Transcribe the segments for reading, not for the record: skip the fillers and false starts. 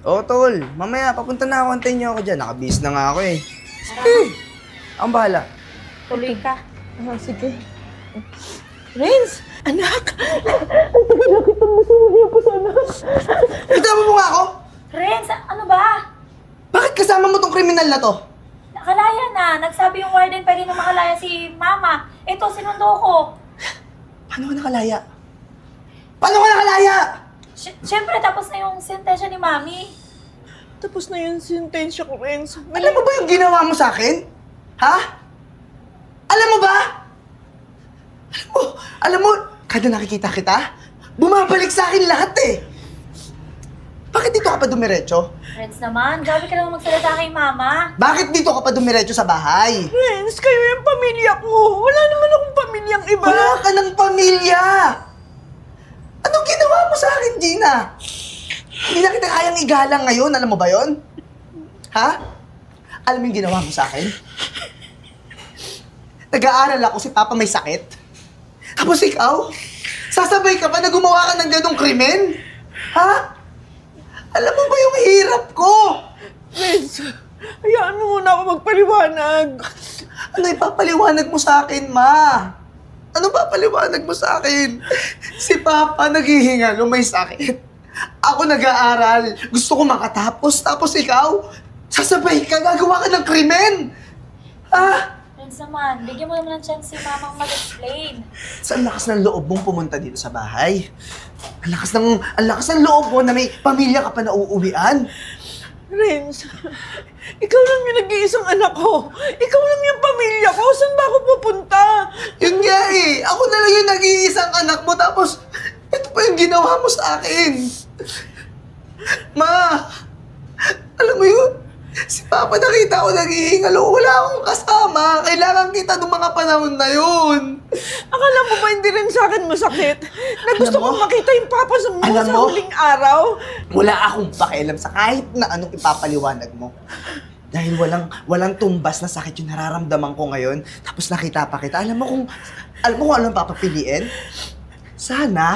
Oo, tol. Mamaya, papunta na ako. Antayin niyo ako dyan. Nakabihis na nga ako eh. Sige. Ang bahala. Tuloy ka. Sige. Renz! Anak! Ang tagal na kitang masuya pa sa anak. Itama mo nga ako? Renz, ano ba? Bakit kasama mo tong kriminal na to? Nakalaya na. Nagsabi yung warden pwede na makalaya si Mama. Ito, sinundo ko. Paano ka nakalaya? Paano ka nakalaya? Siyempre, tapos na yung sentensya ni Mami. Tapos na yung sentensya ko, Renz. Alam mo ba yung ginawa mo sa akin? Ha? Alam mo ba? Alam mo, kada nakikita kita, bumabalik sa akin lahat eh. Bakit dito ka pa dumiretso? Renz naman, grabe ka naman magsalita kay Mama. Bakit dito ka pa dumiretso sa bahay? Renz, kayo yung pamilya ko. Wala naman akong pamilyang iba. Wala ka ng pamilya! Anong ginawa mo sa akin, Gina? Hindi na kita kayang igalang ngayon, alam mo ba yon? Ha? Alam mo yung ginawa mo sa akin? Nag-aaral ako, si Papa may sakit. Tapos ikaw, sasabay ka pa na gumawa ka ng ganong krimen? Ha? Alam mo ba yung hirap ko? Renz, hayaan mo muna ako magpaliwanag. Ano ipapaliwanag mo sa akin, Ma? Ano papaliwanag mo sa akin? Si Papa naghihingalo, may sakit. Ako nag-aaral, gusto ko makatapos, tapos ikaw, sasabay ka, gagawa ka ng krimen! Ha? Renz naman, bigyan mo naman ng chance si Mama mag-explain. Saan lakas ng loob mong pumunta dito sa bahay? Ang lakas ng loob mo na may pamilya ka pa na uuwian. Renz, ikaw lang yung nag-iisang anak ko. Ikaw lang yung pamilya ko. Saan ba ako pupunta? Yun nga eh, ako na lang yung nag-iisang anak mo, tapos ito pa yung ginawa mo sa akin. Ma, alam mo yun, si Papa nakita ko naghihingalo, wala akong kasama. Kailangan kita nung mga panahon na yun. Akala mo ba hindi rin sa akin masakit? Na gusto Alam mo? kong makita yung papa mo Alam sa mo? huling araw? Wala akong pakialam sa kahit na anong ipapaliwanag mo. Dahil walang tumbas na sakit yung nararamdaman ko ngayon, tapos nakita pa kita. Alam mo kung anong papapiliin? Sana,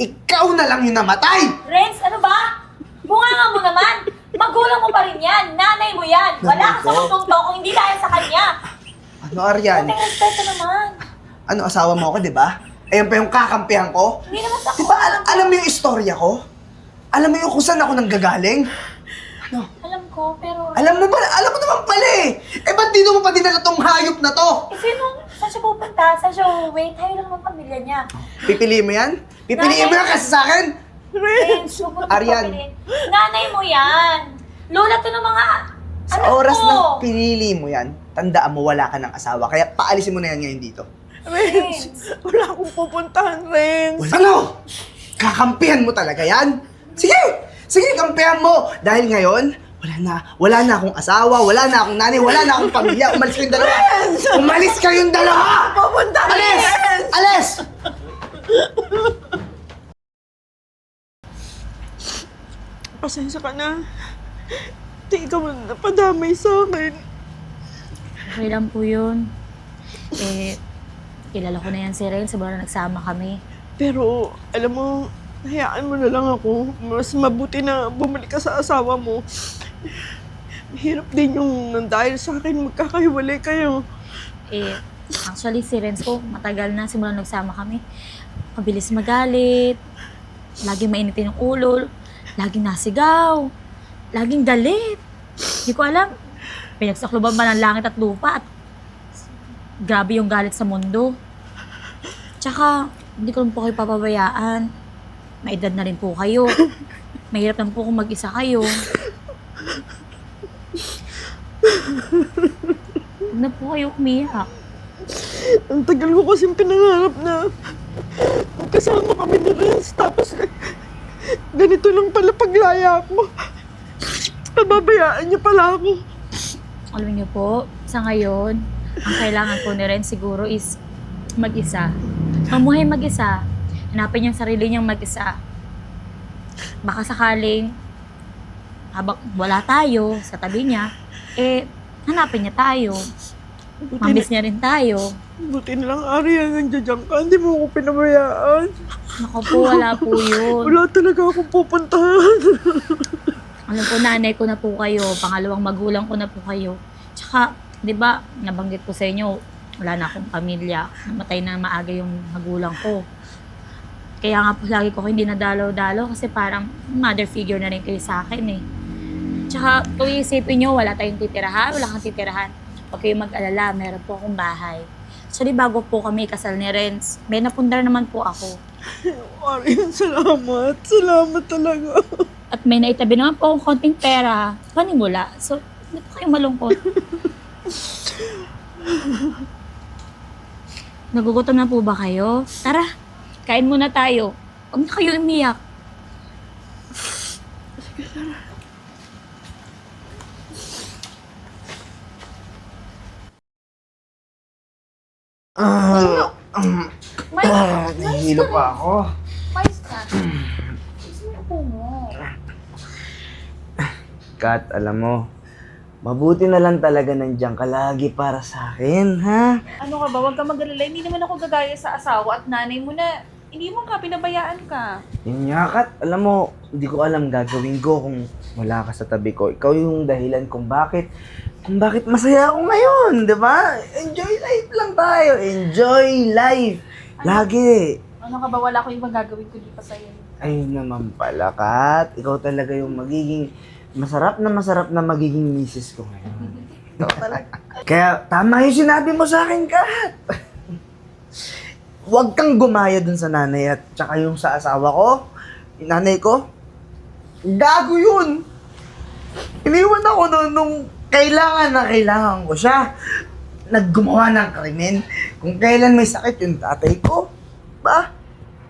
ikaw na lang yung namatay! Renz, ano ba? Bunganga mo naman. Magulang mo pa rin yan. Nanay mo yan. Wala ka sa mundong to kung hindi dahil sa kanya. Ano, Arian? Konting respeto naman. Ano, asawa mo ako, di ba? Ayan pa yung kakampihan ko. Hindi naman sa Di ba, alam mo yung istorya ko? Alam mo yung kung saan ako nanggagaling? Ano? Alam ko, pero... Alam mo naman pala eh! Eh, ba't dito mo pa dinala tong hayop na to? Eh, sino? Saan siya pupunta? Saan siya uuwi? Tayo lang naman pamilya niya. Pipiliin mo yan? Pipiliin mo yan kasi sa akin? Renz, huwag mo na Arian. papiliin. Nanay mo yan. Lola to ng mga Sa anak oras ko. na pinili mo yan, tandaan mo wala ka ng asawa. Kaya paalisin mo na yan ngayon dito. Renz, wala akong pupuntahan, Renz. Ano? Kakampihan mo talaga yan? Sige! Sige, kampihan mo! Dahil ngayon, wala na akong asawa, wala na akong nanay, wala na akong pamilya. Umalis kayong dalawa! Umalis kayong dalawa! Pupunta, Alis! Renz! Alis! Pasensya ka na. Di ikaw man napadamay sa akin. Okay lang po yun. Eh, kilala ko na yan si Renz. Siguro nagsama kami. Pero, alam mo, hayaan mo na lang ako. Mas mabuti na bumalik ka sa asawa mo. Mahirap din yung dahil sa akin magkakahiwalay kayo. Eh, actually si Renz ko, matagal na simula nagsama kami. Mabilis magalit. Laging mainitin yung ulo. Laging nasigaw. Laging galit. Hindi ko alam. Pinagsakloban ba ng langit at lupa at grabe yung galit sa mundo. Tsaka, hindi ko rin po kayo papabayaan. May edad na rin po kayo. Mahirap lang po kung mag-isa kayo. Huwag na po kayo umiyak. Ang tagal ko kasing pinangarap na magkasama kami ni Renz. Tapos, ganito lang pala paglaya ko. Pababayaan niya pala ako. Alam niyo po, sa ngayon, ang kailangan po ni Ren siguro is mag-isa. Mamuhay mag-isa. Hanapin yung sarili niyang mag-isa. Baka sakaling, habang wala tayo sa tabi niya, eh, hanapin niya tayo. Mamiss niya rin tayo. Buti na lang, Arian, nandiyan ka. Hindi mo ako pinabayaan. Naku po, wala po yun. Wala talaga akong pupuntahan. Alam po, nanay ko na po kayo, pangalawang magulang ko na po kayo. Tsaka, di ba, nabanggit ko sa inyo, wala na akong pamilya. Namatay na maaga yung magulang ko. Kaya nga po lagi ko hindi nadalaw-dalaw kasi parang mother figure na rin kayo sa akin eh. Tsaka kung iisipin nyo, wala tayong titirahan, wala kang titirahan. Huwag kayong mag-alala, meron po akong bahay. Actually, bago po kami kasal ni Renz, may napundar naman po ako. Arian, salamat. Salamat talaga. At may naitabi naman po akong konting pera, panimula. So, hindi po kayo malungkot. Nagugutom na po ba kayo? Tara, kain muna tayo. Huwag na kayo umiyak. Nahihilo pa ako. Mais ka. Sino po mo? Kat, alam mo, mabuti na lang talaga nandiyan ka lagi para sa akin, ha? Ano ka ba? Huwag ka mag-alala. Hindi naman ako gagaya sa asawa at nanay mo na hindi mo ka, pinabayaan ka. Yun nga, Kat, alam mo, hindi ko alam gagawin ko kung wala ka sa tabi ko. Ikaw yung dahilan kung bakit masaya ako ngayon, di ba? Enjoy life lang tayo. Enjoy life. Lagi. Ano ka ba? Wala ko yung magagawin ko di pa sa'yo. Ayun naman pala, Kat. Ikaw talaga yung magiging masarap na magiging misis ko ngayon. Ikaw talaga. Kaya tama yung sinabi mo sa akin, Kat. Huwag kang gumaya dun sa nanay at tsaka yung sa asawa ko, yung nanay ko. Gago yun! Iniwan ako nung kailangan ko siya. Naggumawa ng krimen. Kung kailan may sakit yung tatay ko, ba?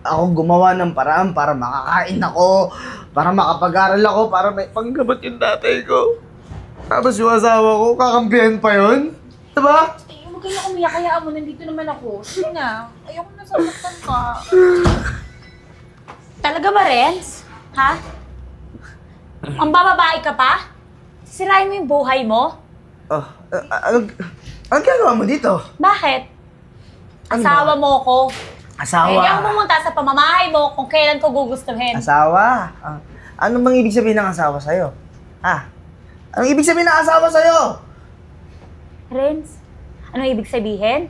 Ako gumawa ng paraan para makakain ako, para makapag-aral ako, para may panggamot yung tatay ko. Tapos yung asawa ko, kakampihan pa yun. Diba? Eh, huwag kayong umiyak. Hayaan mo, nandito naman ako. Sige na. Ayoko na saktan ka. Talaga ba, Renz? Ha? Ang bababae ka pa? Sisirain mo yung buhay mo? Oh, anong gagawa mo dito? Bakit? Ano Asawa mo ko. Asawa. Hindi ako pumunta sa pamamahay mo kung kailan ko gugustuhin. Asawa? Ano bang ibig sabihin ng asawa sa'yo? Ha? Anong ibig sabihin ng asawa sa'yo? Renz, ano ibig sabihin?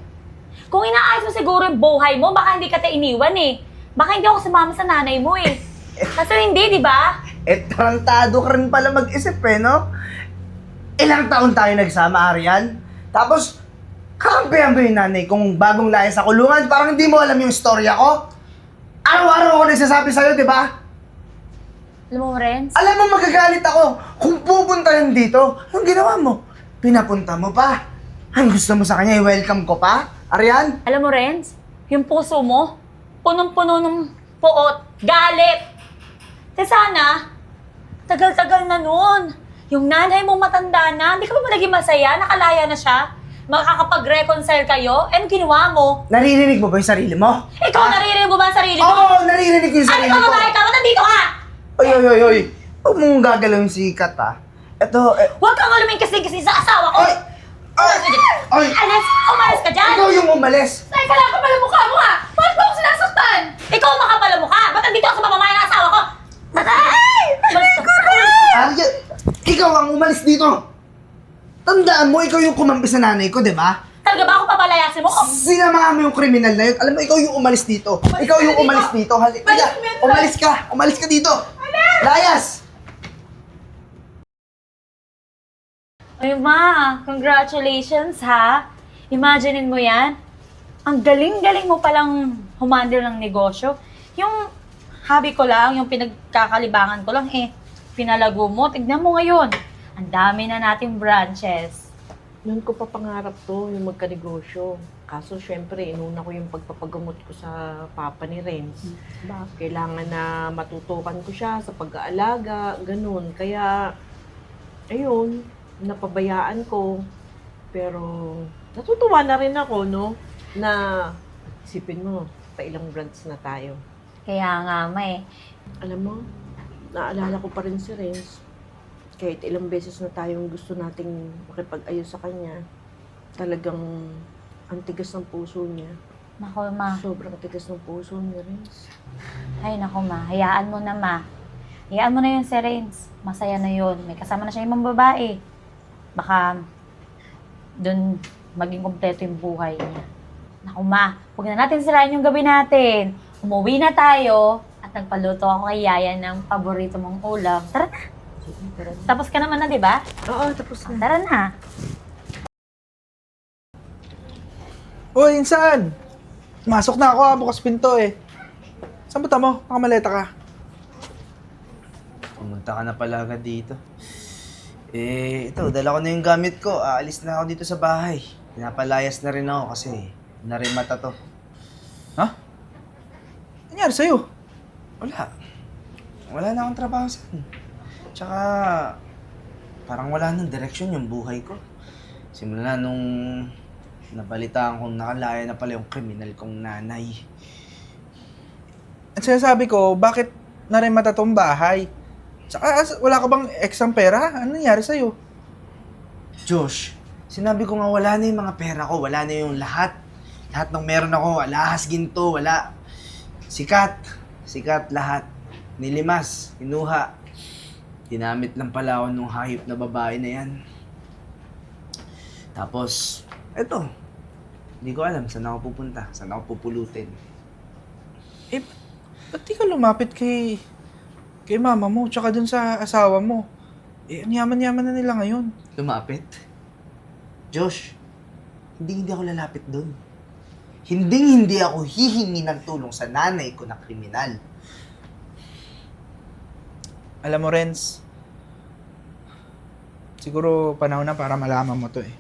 Kung inaayos mo siguro yung buhay mo, baka hindi ka iniwan eh. Baka hindi ako sumama sa nanay mo eh. Kaso hindi, di ba? Tarantado ka rin pala mag-isip no? Ilang taon tayo nagsama, Arian? Tapos, kakampihan mo yung nanay kung bagong laya sa kulungan, parang hindi mo alam yung storya ko? Araw-araw ako nagsasabi sa'yo, di ba? Alam mo, Renz? Alam mo magagalit ako kung pupunta yan dito. Anong ginawa mo? Pinapunta mo pa. Ang gusto mo sa kanya, i-welcome ko pa? Arian? Alam mo, Renz? Yung puso mo, punong-puno ng puot, galit. Kasi sana, tagal-tagal na nun. Yung nanay mo matanda na, hindi ka ba naging masaya? Nakalaya na siya? Makakapag-reconcile kayo? Eh, anong ginawa mo? Naririnig mo ba yung sarili mo? Ikaw, naririnig mo ba ang sarili mo? Oo, naririnig ko yung Ano sarili ka, ko. babae ka? Ba't nandito ka? Oy. Huwag mong gagalawin si Kat, ha? Ito, Huwag kang alumin kasi sa asawa ko! Oy! Oy! Umalis ka dyan! Ikaw yung umalis! Ay, kala ka pala mukha mo ha! Bakit mo ako sinasaktan? Ikaw ang makapala mukha! Ba't nandito ako sa pamamahay ng asawa ko? Ay! Umalis ka! Arya, ikaw ang umalis dito! Tandaan mo, ikaw yung kumampi sa nanay ko, di ba? Talaga ba ako papalayasin mo? Sinamahan mo yung kriminal na yun. Alam mo, ikaw yung umalis dito. Ikaw yung umalis dito. Halika, umalis ka dito. Layas! Ay, ma, congratulations ha. Imaginein mo yan. Ang galing-galing mo palang humandle ng negosyo. Yung hobby ko lang, yung pinagkakalibangan ko lang pinalago mo. Tignan mo ngayon. Ang dami na nating branches. Noon ko pa pangarap to, yung magkanegosyo. Kaso syempre, inuna ko yung pagpapagamot ko sa papa ni Renz. Kailangan na matutukan ko siya sa pag-aalaga, ganun. Kaya, ayun, napabayaan ko. Pero, natutuwa na rin ako, no? Na, isipin mo, pa ilang brands na tayo. Kaya nga, Alam mo, naalala ko pa rin si Renz. Kahit ilang beses na tayong gusto nating makipag-ayos sa kanya, talagang ang tigas ng puso niya. Nako, ma. Sobrang tigas ng puso ni Renz. Ay, nako, ma. Hayaan mo na, ma. Hayaan mo na yun, si Renz. Masaya na yun. May kasama na siya ibang babae. Baka dun maging kompleto yung buhay niya. Naku ma, huwag na natin sirain yung gabi natin. Umuwi na tayo at nagpaluto ako kay Yaya ng paborito mong ulam. Tara na. Tapos ka naman na, di ba? Oo, tapos na. Tara na. Uy, saan? Masok na ako, bukas pinto eh. Saan ba mo? Nakamaleta ka. Pumunta ka na pala agad dito. Ito, dala ko na yung gamit ko. Aalis na ako dito sa bahay. Pinapalayas na rin ako kasi narimata to. Ha? Nangyari sa'yo? Wala. Wala na akong trabaho saan. Tsaka, parang wala nang direksyon yung buhay ko. Simula nung nabalitaan kong nakalaya na pala yung kriminal kong nanay. At sinasabi ko, bakit narimata tong bahay? Tsaka, wala ka bang eksang pera? Ano nangyari sa'yo? Josh, sinabi ko nga wala na yung mga pera ko. Wala na yung lahat. Lahat ng meron ako. Alahas, ginto, wala. Sikat. Sikat lahat. Nilimas. Kinuha. Ginamit lang pala ako nung hayop na babae na yan. Tapos, eto. Hindi ko alam saan ako pupunta. Saan ako pupulutin. Eh, ba't di ka lumapit kay mama mo, tsaka dun sa asawa mo? Eh, ang yaman-yaman na nila ngayon. Lumapit? Josh, hindi ako lalapit doon. Hindi ako hihingi ng tulong sa nanay ko na kriminal. Alam mo, Renz, siguro panahon na para malaman mo to eh.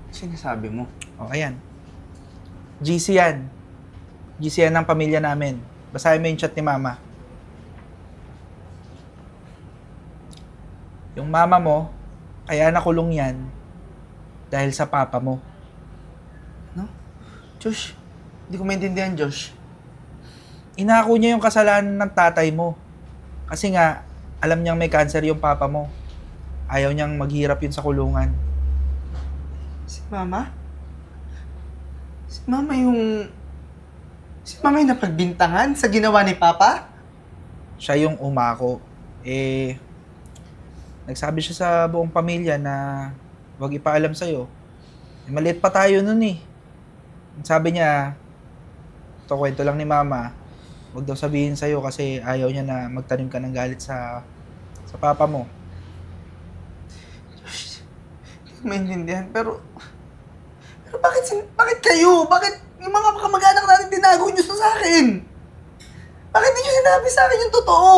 Sinasabi mo? O, ayan. GC yan. GC yan ng pamilya namin. Basahin mo yung chat ni mama. Yung mama mo, kaya nakulong yan dahil sa papa mo. No? Josh, hindi ko maintindihan, Josh. Inako niya yung kasalanan ng tatay mo. Kasi nga, alam niyang may cancer yung papa mo. Ayaw niyang maghirap yun sa kulungan. Si Mama? Si Mama yung napagbintangan sa ginawa ni Papa? Siya yung umako. Eh, nagsabi siya sa buong pamilya na huwag ipaalam sa'yo. Eh, maliit pa tayo nun eh. Sabi niya, ito kwento lang ni Mama, huwag daw sabihin sa'yo kasi ayaw niya na magtanim ka ng galit sa papa mo. Josh, hindi ko maintindihan, pero bakit kayo? Bakit yung mga kamag-anak natin tinago nyo sa akin? Bakit hindi nyo sinabi sa akin yung totoo?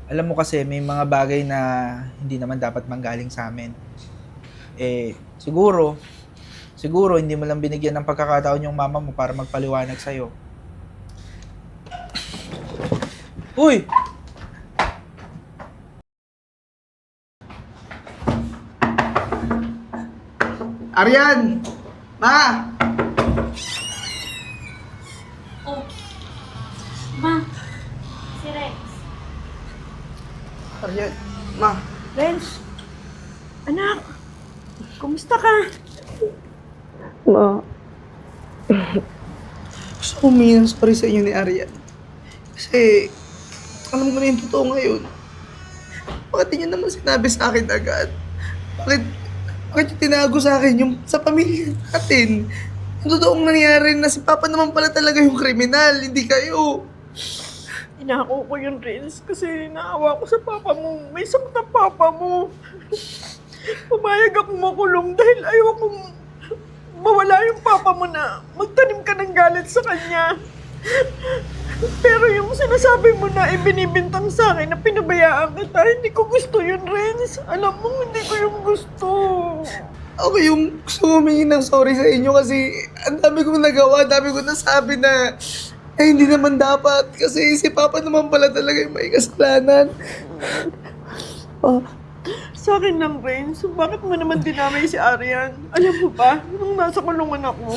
Alam mo kasi may mga bagay na hindi naman dapat manggaling sa amin. Eh, siguro hindi mo lang binigyan ng pagkakataon yung mama mo para magpaliwanag sa'yo. Uy! Arian! Ma! Oh. Ma, si Rex. Arian, Ma. Renz, anak, kumusta ka? Ma. Gusto ko humingi ng sorry sa inyo ni Arian. Kasi, alam ko na yung totoo ngayon. Bakit di nyo naman sinabi sa akin agad? Bakit yung tinago sa akin yung sa pamilya natin? Yung totoong nangyari na si Papa naman pala talaga yung kriminal, hindi kayo. Inako ko yun, Renz, kasi naawa ko sa papa mo. May sakit ang papa mo. Pumayag akong makulong dahil ayokong mawala yung papa mo na magtanim ka ng galit sa kanya. Pero yung sinasabi mo na ibinibintang sa akin na pinabayaan kita, hindi ko gusto yun, Renz. Alam mo, hindi ko yung gusto. Ako yung gusto humingi ng sorry sa inyo kasi ang dami kong nagawa, dami kong nasabi na hindi naman dapat kasi si Papa naman pala talaga yung may kasalanan. Sa akin lang, Renz, bakit mo naman dinamay si Arian? Alam mo ba, nung nasa kulungan ako,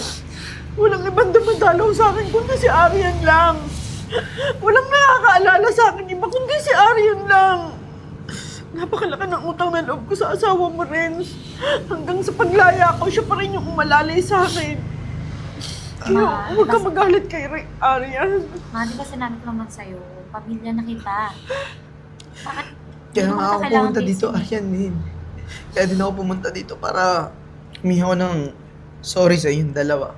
walang ibang dumadalaw sa akin kundi si Arian lang. Walang nakakaalala sa akin iba kundi si Arian lang. Napakalaki ng utang na loob ko sa asawa mo, Renz. Hanggang sa paglaya ko, siya pa rin yung umalalay sa akin. Huwag ka magalit kay Arian. Ma, di ba sinabi ko naman sa'yo, pamilya na kita. Bakit? Kaya Hindi mo nga kita ako kailangan pumunta dito, tiisin. Arian, din. Kaya din ako pumunta dito para humingi ako ng sorry sa inyong dalawa.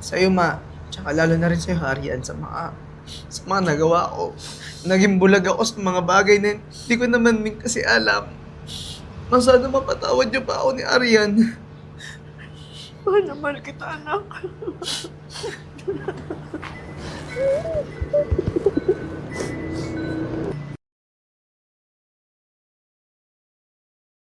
Sa'yo, Ma. Tsaka lalo na rin sa'yo, Arian, sa mga nagawa ko. Naging bulag ako sa mga bagay na hindi ko naman din kasi alam. Sana mapatawad niyo pa ako ni Arian. Mahal na mahal kita, anak.